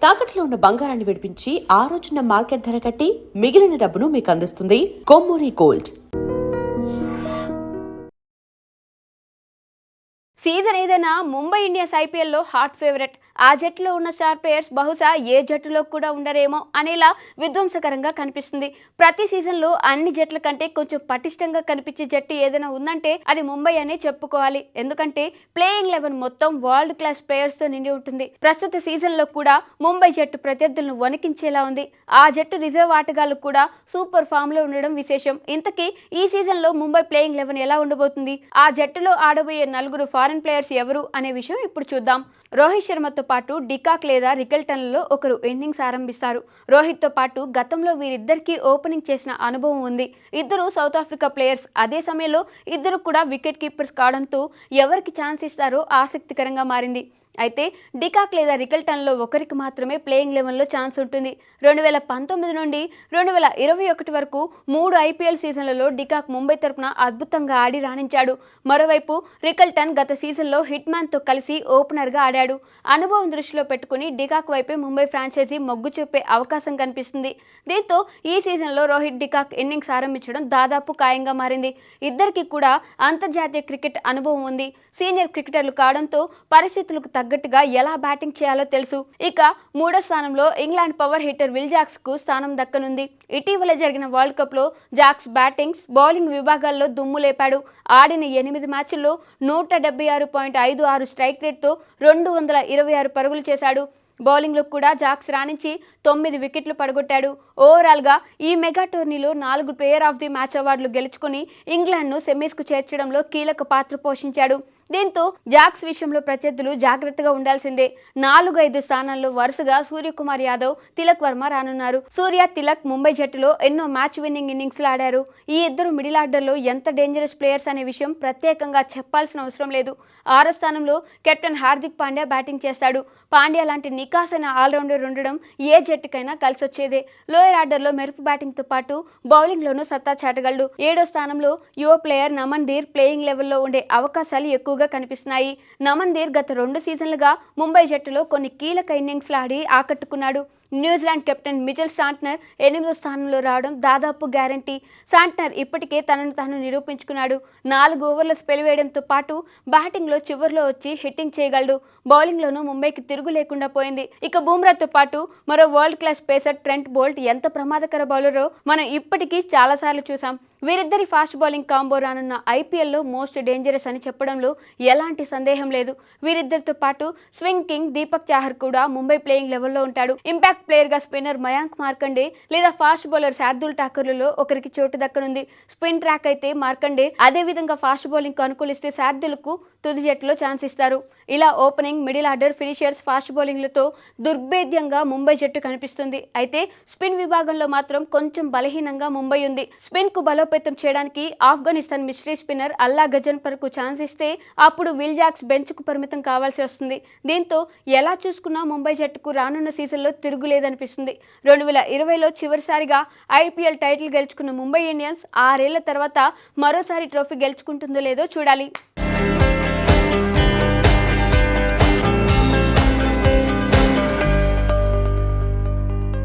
తాకట్లో ఉన్న బంగారాన్ని విడిపించి ఆ రోజున మార్కెట్ ధర కట్టి మిగిలిన డబ్బును మీకు అందిస్తుంది కొమ్మూరి గోల్డ్. సీజన్ ఏదైనా ముంబై ఇండియన్స్ ఐపీఎల్లో హాట్ ఫేవరెట్. ఆ జట్టులో ఉన్న స్టార్ ప్లేయర్స్ బహుశా ఏ జట్టులో కూడా ఉండరేమో అనేలా విధ్వంసకరంగా కనిపిస్తుంది. ప్రతి సీజన్లో అన్ని జట్ల కంటే కొంచెం పటిష్టంగా కనిపించే జట్టు ఏదైనా ఉందంటే అది ముంబై అనే చెప్పుకోవాలి. ఎందుకంటే ప్లేయింగ్ 11 మొత్తం వరల్డ్ క్లాస్ ప్లేయర్స్తో నిండి ఉంటుంది. ప్రస్తుత సీజన్లో కూడా ముంబై జట్టు ప్రత్యర్థులను వణికించేలా ఉంది. ఆ జట్టు రిజర్వ్ ఆటగాళ్లు కూడా సూపర్ ఫామ్లో ఉండడం విశేషం. ఇంతకీ ఈ సీజన్లో ముంబై ప్లేయింగ్ 11 ఎలా ఉండబోతుంది? ఆ జట్టులో ఆడబోయే 4 ఫారెన్ ప్లేయర్స్ ఎవరు అనే విషయం ఇప్పుడు చూద్దాం. రోహిత్ శర్మతో పాటు డికాక్ లేదా రికెల్టన్లలో ఒకరు ఇన్నింగ్స్ ఆరంభిస్తారు. రోహిత్తో పాటు గతంలో వీరిద్దరికీ ఓపెనింగ్ చేసిన అనుభవం ఉంది. ఇద్దరు సౌత్ ఆఫ్రికా ప్లేయర్స్. అదే సమయంలో ఇద్దరు కూడా వికెట్ కీపర్స్ కావడంతో ఎవరికి ఛాన్స్ ఇస్తారో ఆసక్తికరంగా మారింది. అయితే డికాక్ లేదా రికెల్టన్లో ఒకరికి మాత్రమే ప్లేయింగ్ 11లో ఛాన్స్ ఉంటుంది. 2019 నుండి 2021 వరకు 3 ఐపీఎల్ సీజన్లలో డికాక్ ముంబై తరపున అద్భుతంగా ఆడి రాణించాడు. మరోవైపు రికెల్టన్ గత సీజన్లో హిట్ మ్యాన్తో కలిసి ఓపెనర్గా ఆడాడు. అనుభవం దృష్టిలో పెట్టుకుని డికాక్ వైపే ముంబై ఫ్రాంచైజీ మొగ్గు చూపే అవకాశం కనిపిస్తుంది. దీంతో ఈ సీజన్లో రోహిత్ డికాక్ ఇన్నింగ్స్ ఆరంభించడం దాదాపు ఖాయంగా మారింది. ఇద్దరికి కూడా అంతర్జాతీయ క్రికెట్ అనుభవం ఉంది. సీనియర్ క్రికెటర్లు కావడంతో పరిస్థితులకు తగ్గట్టుగా ఎలా బ్యాటింగ్ చేయాలో తెలుసు. ఇక మూడో స్థానంలో England power hitter Will Jacks కు స్థానం దక్కనుంది. ఇటీవల జరిగిన వరల్డ్ కప్ లో జాక్స్ బ్యాటింగ్స్, బౌలింగ్ విభాగాల్లో దుమ్ము లేపాడు. ఆడిన 8 మ్యాచ్ల్లో 176.56 స్ట్రైక్ రేట్తో 226 పరుగులు చేశాడు. బౌలింగ్లో కూడా జాక్స్ రాణించి 9 వికెట్లు పడగొట్టాడు. ఓవరాల్గా ఈ మెగా టోర్నీలో 4 ప్లేయర్ ఆఫ్ ది మ్యాచ్ అవార్డులు గెలుచుకుని ఇంగ్లాండ్ను సెమీస్కు చేర్చడంలో కీలక పాత్ర పోషించాడు. దీంతో జాక్స్ విషయంలో ప్రత్యర్థులు జాగ్రత్తగా ఉండాల్సిందే. 4-5 స్థానాల్లో వరుసగా సూర్యకుమార్ యాదవ్, తిలక్ వర్మ రానున్నారు. సూర్య, తిలక్ ముంబై జట్టులో ఎన్నో మ్యాచ్ విన్నింగ్ ఇన్నింగ్స్లు ఆడారు. ఈ ఇద్దరు మిడిల్ ఆర్డర్లో ఎంత డేంజరస్ ప్లేయర్స్ అనే విషయం ప్రత్యేకంగా చెప్పాల్సిన అవసరం లేదు. 6వ స్థానంలో కెప్టెన్ హార్దిక్ పాండ్యా బ్యాటింగ్ చేస్తాడు. పాండ్యా లాంటి నికాసైన ఆల్రౌండర్ ఉండడం ఏ జట్టుకైనా కలిసొచ్చేదే. లోయర్ ఆర్డర్లో మెరుపు బ్యాటింగ్తో పాటు బౌలింగ్లోనూ సత్తా చాటగలడు. 7వ స్థానంలో యువ ప్లేయర్ నమన్ ధీర్ ప్లేయింగ్ లెవెల్లో ఉండే అవకాశాలు ఎక్కువ కనిపిస్తున్నాయి. నమన్ ధీర్ గత 2 సీజన్లుగా ముంబై జట్టులో కొన్ని కీలక ఇన్నింగ్స్లు ఆడి ఆకట్టుకున్నాడు. న్యూజిలాండ్ కెప్టెన్ మిచెల్ శాంట్నర్ 8వ స్థానంలో రావడం దాదాపు గ్యారంటీ. శాంట్నర్ ఇప్పటికే తనను తాను నిరూపించుకున్నాడు. 4 ఓవర్ల స్పెల్ వేయడంతో పాటు బ్యాటింగ్లో చివరిలో వచ్చి హిట్టింగ్ చేయగలడు. బౌలింగ్లోనూ ముంబైకి తిరుగు లేకుండా పోయింది. ఇక బూమ్రాతో పాటు మరో world class pacer Trent Boult ఎంత ప్రమాదకర బౌలరో మనం ఇప్పటికీ చాలాసార్లు చూసాం. వీరిద్దరి ఫాస్ట్ బౌలింగ్ కాంబో రానున్న ఐపీఎల్లో మోస్ట్ డేంజరస్ అని చెప్పడంలో ఎలాంటి సందేహం లేదు. వీరిద్దరితో పాటు స్వింగ్ కింగ్ దీపక్ చాహర్ కూడా ముంబై ప్లేయింగ్ లెవెల్లో ఉంటాడు. ఇంపాక్ట్ ప్లేయర్ గా స్పిన్నర్ మయాంక్ మార్కండే లేదా ఫాస్ట్ బౌలర్ శార్దుల్ ఠాకూర్లలో ఒకరికి చోటు దక్కనుంది. స్పిన్ ట్రాక్ అయితే మార్కండే, అదే విధంగా ఫాస్ట్ బౌలింగ్ కు అనుకూలిస్తే శార్దుల్కు తుది జట్టులో ఛాన్స్ ఇస్తారు. ఇలా opening, middle order, finishers, fast బౌలింగ్లతో దుర్భేద్యంగా ముంబై జట్టు కనిపిస్తుంది. అయితే స్పిన్ విభాగంలో మాత్రం కొంచెం బలహీనంగా ముంబై ఉంది. స్పిన్ కు బలోపేతం చేయడానికి ఆఫ్ఘనిస్తాన్ మిస్టరీ స్పిన్నర్ అల్లా గజన్పర్ కు ఛాన్స్ ఇస్తే అప్పుడు విల్ జాక్స్ బెంచ్ కు పరిమితం కావాల్సి వస్తుంది. దీంతో ఎలా చూసుకున్నా ముంబై జట్టుకు రానున్న సీజన్లో తిరుగులేదనిపిస్తుంది. 2020లో చివరిసారిగా ఐపీఎల్ టైటిల్ గెలుచుకున్న ముంబై ఇండియన్స్ 6 ఏళ్ల తర్వాత మరోసారి ట్రోఫీ గెలుచుకుంటుందో లేదో చూడాలి.